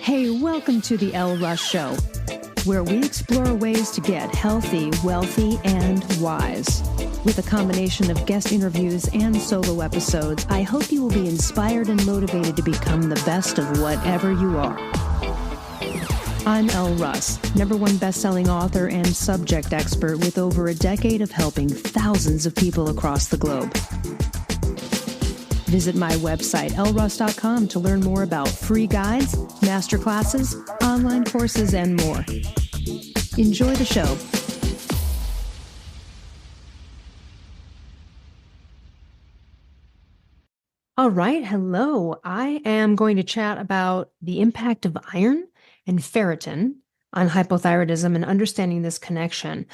Hey, welcome to the Elle Russ Show, where we explore ways to get healthy, wealthy, and wise. With a combination of guest interviews and solo episodes, I hope you will be inspired and motivated to become the best of whatever you are. I'm Elle Russ, #1 best-selling author and subject expert with over a decade of helping thousands of people across the globe. Visit my website, ellruss.com, to learn more about free guides, masterclasses, online courses, and more. Enjoy the show. All right. Hello. I am going to chat about the impact of iron and ferritin on hypothyroidism and understanding this connection.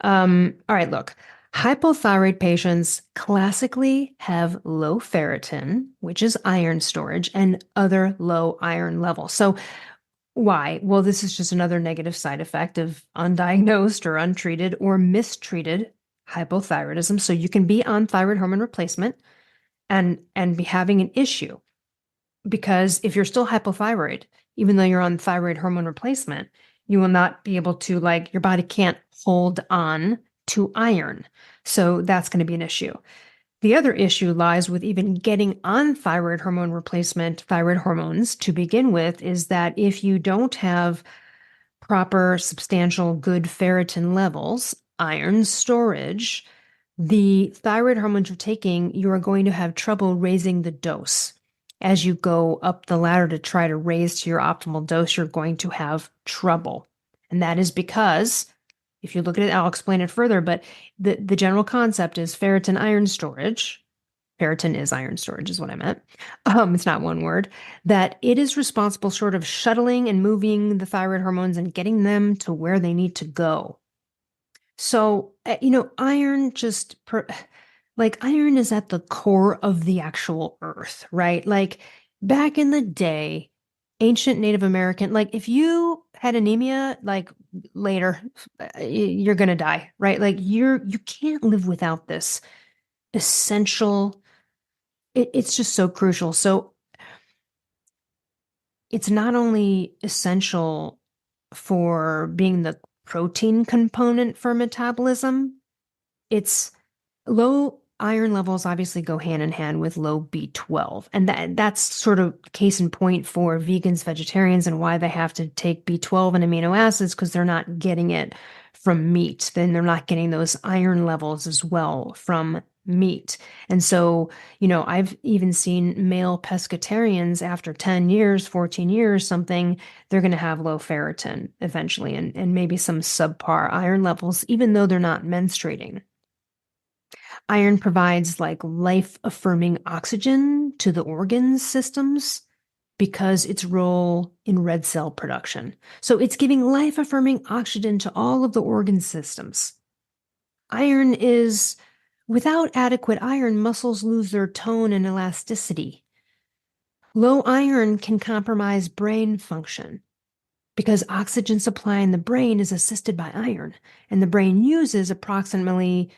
All right, look. Hypothyroid patients classically have low ferritin, which is iron storage, and other low iron levels. So why? Well, this is just another negative side effect of undiagnosed or untreated or mistreated hypothyroidism. So you can be on thyroid hormone replacement and be having an issue, because if you're still hypothyroid, even though you're on thyroid hormone replacement, you will not be able to, your body can't hold on to iron. So that's going to be an issue. The other issue lies with even getting on thyroid hormone replacement, thyroid hormones to begin with, is that if you don't have proper, substantial, good ferritin levels, iron storage, the thyroid hormones you're taking, you are going to have trouble raising the dose. As you go up the ladder to try to raise to your optimal dose, you're going to have trouble. And that is because, if you look at it, I'll explain it further, but the general concept is ferritin iron storage. Ferritin is iron storage, is what I meant. It's not one word. That it is responsible sort of shuttling and moving the thyroid hormones and getting them to where they need to go. So, iron iron is at the core of the actual earth, right? Like back in the day, ancient Native American, if you had anemia, later, you're going to die, right? You can't live without this essential. It's just so crucial. So it's not only essential for being the protein component for metabolism, it's low iron levels obviously go hand in hand with low B12. And that's sort of case in point for vegans, vegetarians, and why they have to take B12 and amino acids, because they're not getting it from meat. Then they're not getting those iron levels as well from meat. And so, I've even seen male pescatarians after 10 years, 14 years, something, they're going to have low ferritin eventually and maybe some subpar iron levels, even though they're not menstruating. Iron provides life-affirming oxygen to the organ systems because its role in red cell production. So it's giving life-affirming oxygen to all of the organ systems. Without adequate iron, muscles lose their tone and elasticity. Low iron can compromise brain function because oxygen supply in the brain is assisted by iron, and the brain uses approximately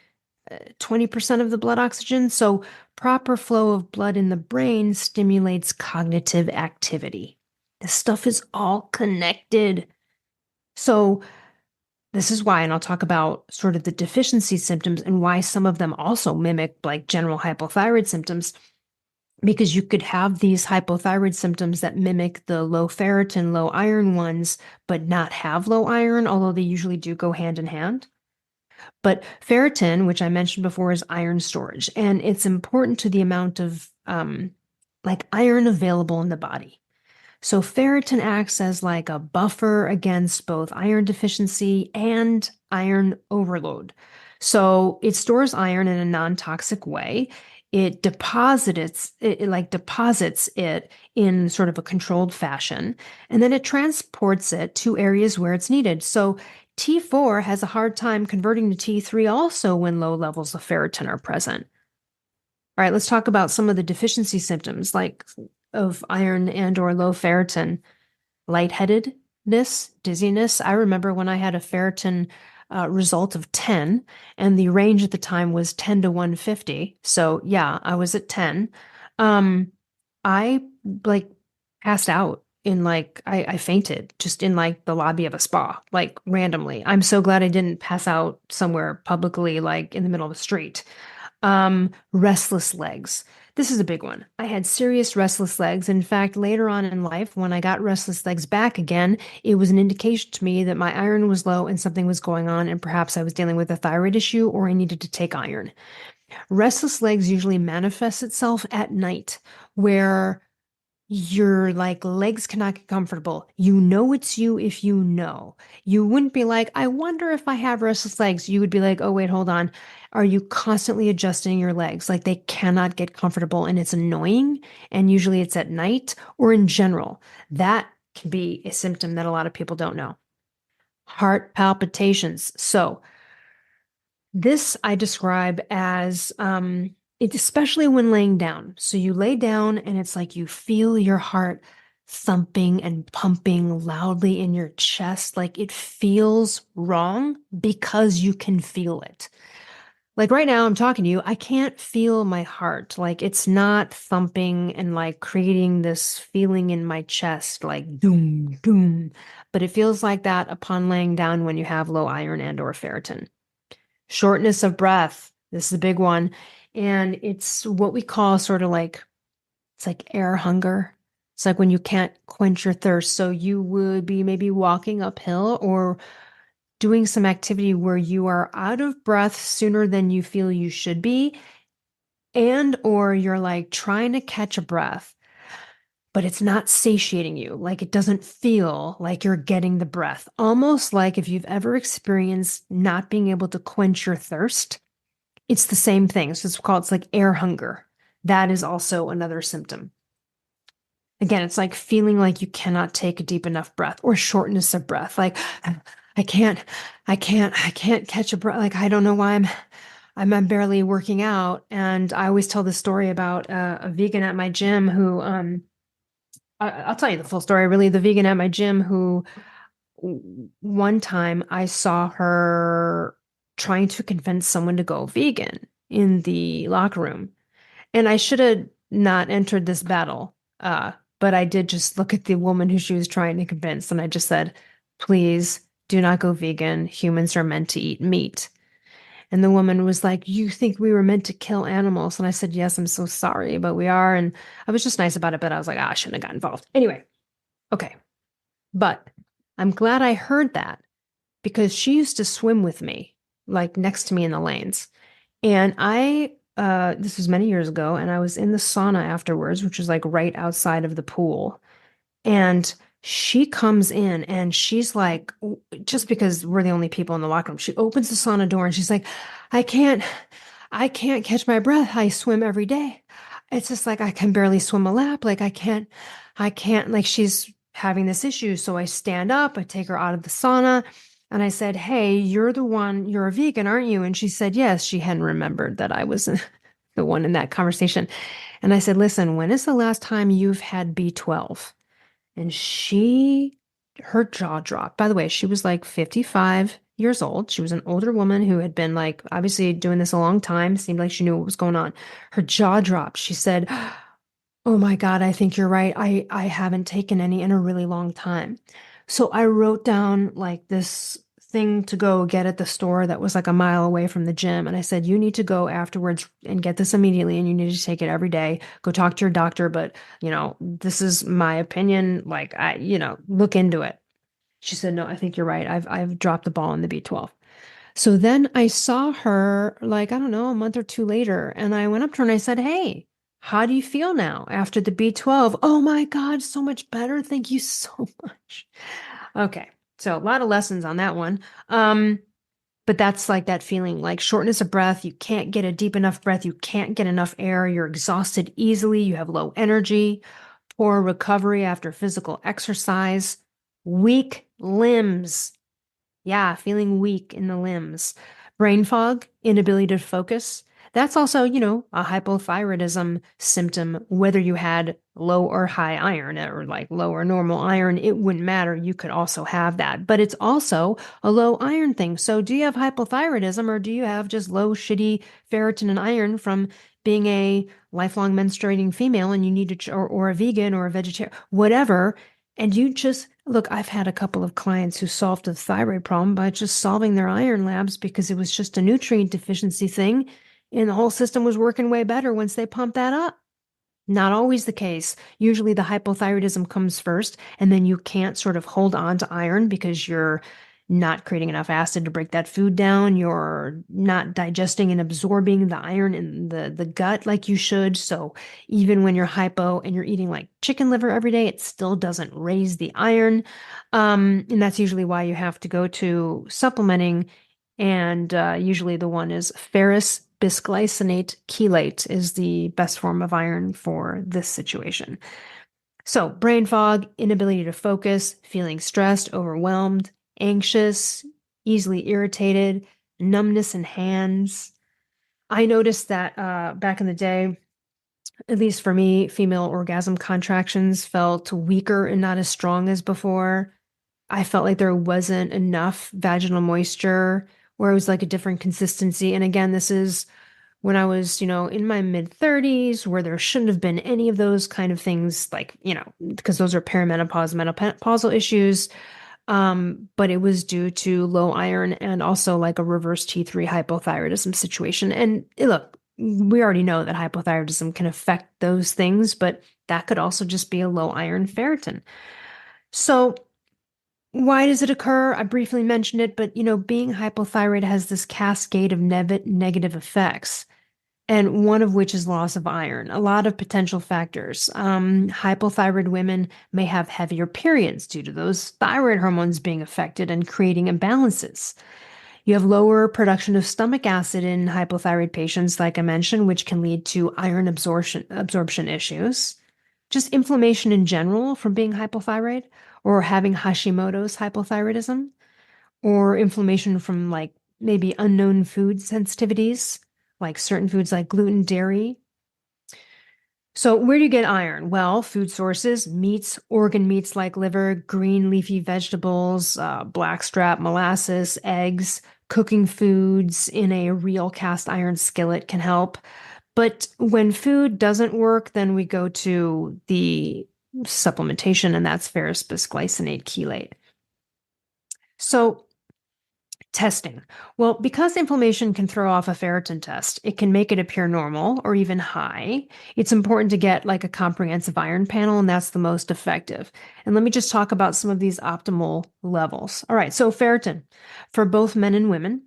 20% of the blood oxygen. So proper flow of blood in the brain stimulates cognitive activity. This stuff is all connected. So this is why, and I'll talk about sort of the deficiency symptoms and why some of them also mimic general hypothyroid symptoms, because you could have these hypothyroid symptoms that mimic the low ferritin, low iron ones, but not have low iron, although they usually do go hand in hand. But ferritin, which I mentioned before, is iron storage, and it's important to the amount of iron available in the body. So ferritin acts as a buffer against both iron deficiency and iron overload. So it stores iron in a non-toxic way. It deposits it in sort of a controlled fashion, and then it transports it to areas where it's needed. So T4 has a hard time converting to T3 also when low levels of ferritin are present. All right, let's talk about some of the deficiency symptoms of iron and or low ferritin. Lightheadedness, dizziness. I remember when I had a ferritin result of 10, and the range at the time was 10 to 150. So yeah, I was at 10. I passed out I fainted just in like the lobby of a spa, like randomly. I'm so glad I didn't pass out somewhere publicly, like in the middle of the street. Restless legs. This is a big one. I had serious restless legs. In fact, later on in life, when I got restless legs back again, it was an indication to me that my iron was low and something was going on, and perhaps I was dealing with a thyroid issue or I needed to take iron. Restless legs usually manifests itself at night, where your like legs cannot get comfortable. You know it's you if you know. You wouldn't be like, I wonder if I have restless legs. You would be like, oh, wait, hold on. Are you constantly adjusting your legs? Like they cannot get comfortable and it's annoying. And usually it's at night or in general. That can be a symptom that a lot of people don't know. Heart palpitations. So, this I describe as especially when laying down. So you lay down and it's like you feel your heart thumping and pumping loudly in your chest. Like it feels wrong because you can feel it. Like right now, I'm talking to you, I can't feel my heart. Like it's not thumping and like creating this feeling in my chest, like doom, doom. But it feels like that upon laying down when you have low iron and or ferritin. Shortness of breath. This is a big one. And it's what we call sort of like, it's like air hunger. It's like when you can't quench your thirst. So you would be maybe walking uphill or doing some activity where you are out of breath sooner than you feel you should be, and or you're like trying to catch a breath, but it's not satiating you. Like it doesn't feel like you're getting the breath. Almost like if you've ever experienced not being able to quench your thirst, it's the same thing. So it's like air hunger. That is also another symptom. Again, it's like feeling like you cannot take a deep enough breath or shortness of breath. Like I can't, I can't catch a breath. Like I don't know why I'm barely working out. And I always tell the story about a vegan at my gym who, I'll tell you the full story, really. The vegan at my gym who one time I saw her trying to convince someone to go vegan in the locker room. And I should have not entered this battle. But I did just look at the woman who she was trying to convince, and I just said, please do not go vegan. Humans are meant to eat meat. And the woman was like, you think we were meant to kill animals? And I said, yes, I'm so sorry, but we are. And I was just nice about it, but I was like, I shouldn't have got involved. Anyway, okay. But I'm glad I heard that because she used to swim with me, like next to me in the lanes. And this was many years ago, and I was in the sauna afterwards, which was like right outside of the pool. And she comes in and she's like, just because we're the only people in the locker room, she opens the sauna door and she's like, I can't, I can't catch my breath. I swim every day. It's just like I can barely swim a lap. Like I can't, like she's having this issue. So I stand up, I take her out of the sauna, and I said, hey, you're a vegan, aren't you? And she said, yes. She hadn't remembered that I was the one in that conversation. And I said, listen, when is the last time you've had B12? And her jaw dropped. By the way, she was like 55 years old. She was an older woman who had been like obviously doing this a long time. Seemed like she knew what was going on. Her jaw dropped. She said, oh my God, I think you're right. I haven't taken any in a really long time. So I wrote down like this thing to go get at the store that was like a mile away from the gym. And I said, you need to go afterwards and get this immediately. And you need to take it every day. Go talk to your doctor. But, this is my opinion. Like, look into it. She said, no, I think you're right. I've dropped the ball on the B12. So then I saw her like, I don't know, a month or two later, and I went up to her and I said, hey, how do you feel now after the B12? Oh my God, so much better. Thank you so much. Okay. So a lot of lessons on that one. But that's like that feeling like shortness of breath. You can't get a deep enough breath. You can't get enough air. You're exhausted easily. You have low energy, poor recovery after physical exercise, weak limbs. Yeah, feeling weak in the limbs. Brain fog, inability to focus. That's also, a hypothyroidism symptom, whether you had low or high iron or like low or normal iron, it wouldn't matter. You could also have that, but it's also a low iron thing. So do you have hypothyroidism or do you have just low, shitty ferritin and iron from being a lifelong menstruating female and you need to, or a vegan or a vegetarian, whatever, And you just look, I've had a couple of clients who solved the thyroid problem by just solving their iron labs because it was just a nutrient deficiency thing, and the whole system was working way better once they pumped that up. Not always the case. Usually the hypothyroidism comes first, and then you can't sort of hold on to iron because you're not creating enough acid to break that food down. You're not digesting and absorbing the iron in the gut like you should. So even when you're hypo and you're eating like chicken liver every day, it still doesn't raise the iron. And that's usually why you have to go to supplementing. And usually the one is ferrous bisglycinate chelate is the best form of iron for this situation. So, brain fog, inability to focus, feeling stressed, overwhelmed, anxious, easily irritated, numbness in hands. I noticed that back in the day, at least for me, female orgasm contractions felt weaker and not as strong as before. I felt like there wasn't enough vaginal moisture, where it was like a different consistency. And again, this is when I was, in my mid 30s, where there shouldn't have been any of those kind of things, like, because those are perimenopause, menopausal issues. But it was due to low iron and also like a reverse T3 hypothyroidism situation. And look, we already know that hypothyroidism can affect those things, but that could also just be a low iron ferritin. So, why does it occur? I briefly mentioned it, but being hypothyroid has this cascade of negative effects, and one of which is loss of iron. A lot of potential factors. Hypothyroid women may have heavier periods due to those thyroid hormones being affected and creating imbalances. You have lower production of stomach acid in hypothyroid patients, like I mentioned, which can lead to iron absorption issues. Just inflammation in general from being hypothyroid or having Hashimoto's hypothyroidism, or inflammation from like maybe unknown food sensitivities, like certain foods like gluten, dairy. So, where do you get iron? Well, food sources, meats, organ meats like liver, green leafy vegetables, blackstrap, molasses, eggs, cooking foods in a real cast iron skillet can help. But when food doesn't work, then we go to the supplementation, and that's ferrous bisglycinate chelate. So, testing. Well, because inflammation can throw off a ferritin test, it can make it appear normal or even high. It's important to get like a comprehensive iron panel, and that's the most effective. And let me just talk about some of these optimal levels. All right, so ferritin for both men and women,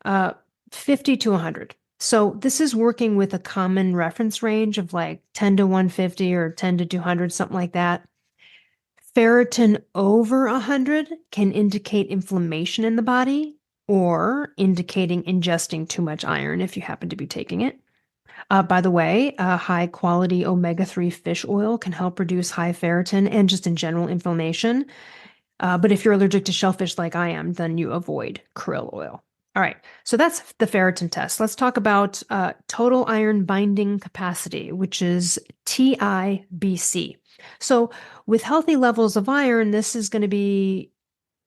uh, 50 to 100. So this is working with a common reference range of like 10 to 150 or 10 to 200, something like that. Ferritin over 100 can indicate inflammation in the body or indicating ingesting too much iron if you happen to be taking it. By the way, high quality omega-3 fish oil can help reduce high ferritin and just in general inflammation. But if you're allergic to shellfish like I am, then you avoid krill oil. All right, so that's the ferritin test. Let's talk about total iron binding capacity, which is TIBC. So, with healthy levels of iron, this is going to be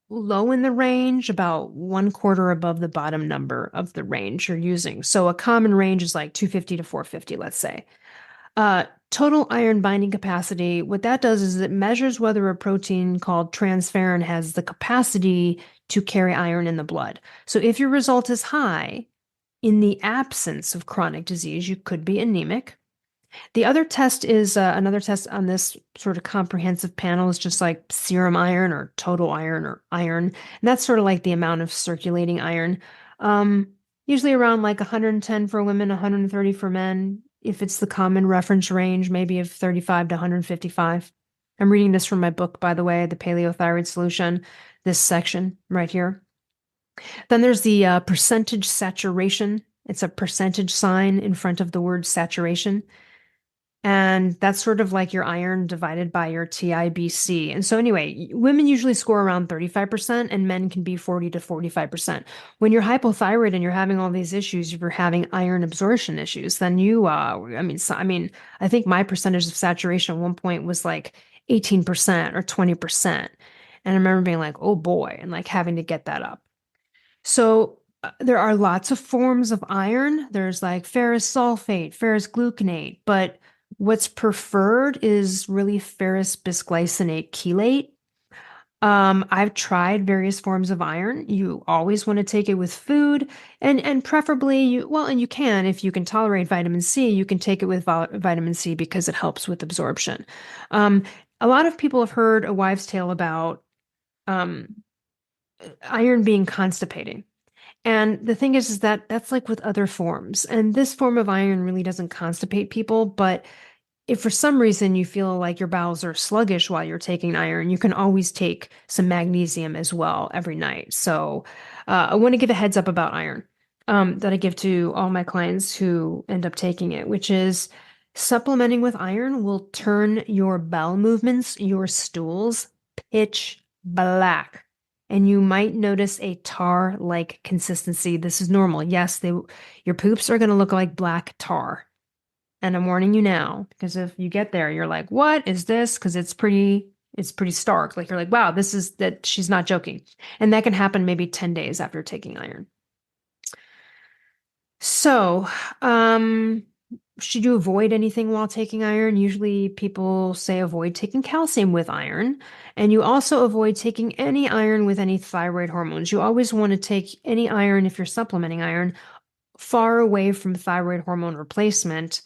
low in the range, about one quarter above the bottom number of the range you're using. So, a common range is like 250 to 450, let's say. Total iron binding capacity, what that does is it measures whether a protein called transferrin has the capacity to carry iron in the blood. So if your result is high, in the absence of chronic disease, you could be anemic. The other test is another test on this sort of comprehensive panel is just like serum iron or total iron or iron. And that's sort of like the amount of circulating iron. Um, Usually around like 110 for women, 130 for men. If it's the common reference range, maybe of 35 to 155. I'm reading this from my book, by the way, The Paleothyroid Solution, this section right here. Then there's the percentage saturation. It's a percentage sign in front of the word saturation. And that's sort of like your iron divided by your TIBC. And so, anyway, women usually score around 35%, and men can be 40 to 45%. When you're hypothyroid and you're having all these issues, if you're having iron absorption issues, then I think my percentage of saturation at one point was like 18% or 20%. And I remember being like, oh boy, and like having to get that up. So, there are lots of forms of iron. There's like ferrous sulfate, ferrous gluconate, but What's preferred is really ferrous bisglycinate chelate. I've tried various forms of iron. You always want to take it with food, and preferably and you can, if you can tolerate vitamin C, you can take it with vitamin C because it helps with absorption. Um, a lot of people have heard a wives' tale about um, iron being constipating. And the thing is that that's like with other forms. And this form of iron really doesn't constipate people, but if for some reason you feel like your bowels are sluggish while you're taking iron, you can always take some magnesium as well every night. So I want to give a heads up about iron that I give to all my clients who end up taking it, which is supplementing with iron will turn your bowel movements, your stools, pitch black. And you might notice a tar-like consistency. This is normal. Yes, your poops are going to look like black tar. And I'm warning you now, because if you get there, you're like, what is this? Because it's pretty stark. Like you're like, wow, this is that she's not joking. And that can happen maybe 10 days after taking iron. So, should you avoid anything while taking iron? Usually people say avoid taking calcium with iron. And you also avoid taking any iron with any thyroid hormones. You always want to take any iron if you're supplementing iron far away from thyroid hormone replacement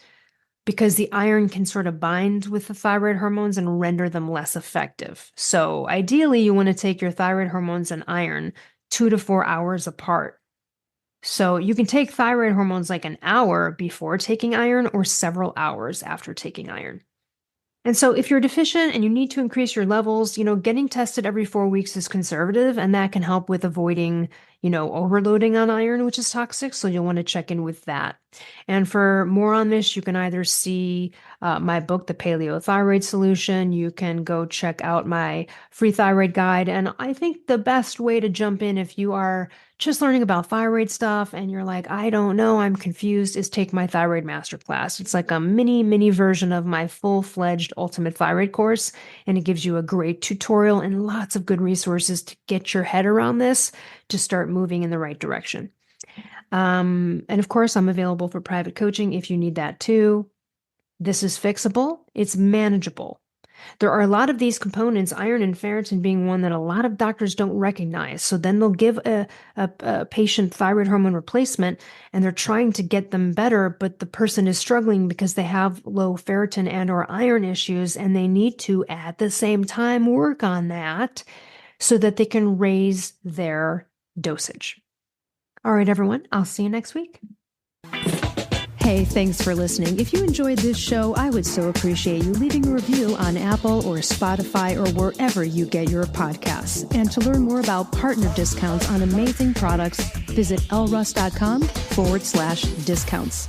because the iron can sort of bind with the thyroid hormones and render them less effective. So ideally, you want to take your thyroid hormones and iron 2 to 4 hours apart. So you can take thyroid hormones like an hour before taking iron or several hours after taking iron. And so if you're deficient and you need to increase your levels, getting tested every 4 weeks is conservative, and that can help with avoiding, overloading on iron, which is toxic. So you'll want to check in with that. And for more on this, you can either see my book, The Paleothyroid Solution. You can go check out my free thyroid guide. And I think the best way to jump in if you are just learning about thyroid stuff and you're like, I don't know, I'm confused, is take my thyroid masterclass. It's like a mini version of my full-fledged ultimate thyroid course. And it gives you a great tutorial and lots of good resources to get your head around this to start moving in the right direction. And of course, I'm available for private coaching if you need that too. This is fixable. It's manageable. There are a lot of these components, iron and ferritin being one that a lot of doctors don't recognize. So then they'll give a patient thyroid hormone replacement and they're trying to get them better, but the person is struggling because they have low ferritin and or iron issues, and they need to, at the same time, work on that so that they can raise their dosage. All right, everyone, I'll see you next week. Hey, thanks for listening. If you enjoyed this show, I would so appreciate you leaving a review on Apple or Spotify or wherever you get your podcasts. And to learn more about partner discounts on amazing products, visit elleruss.com/discounts.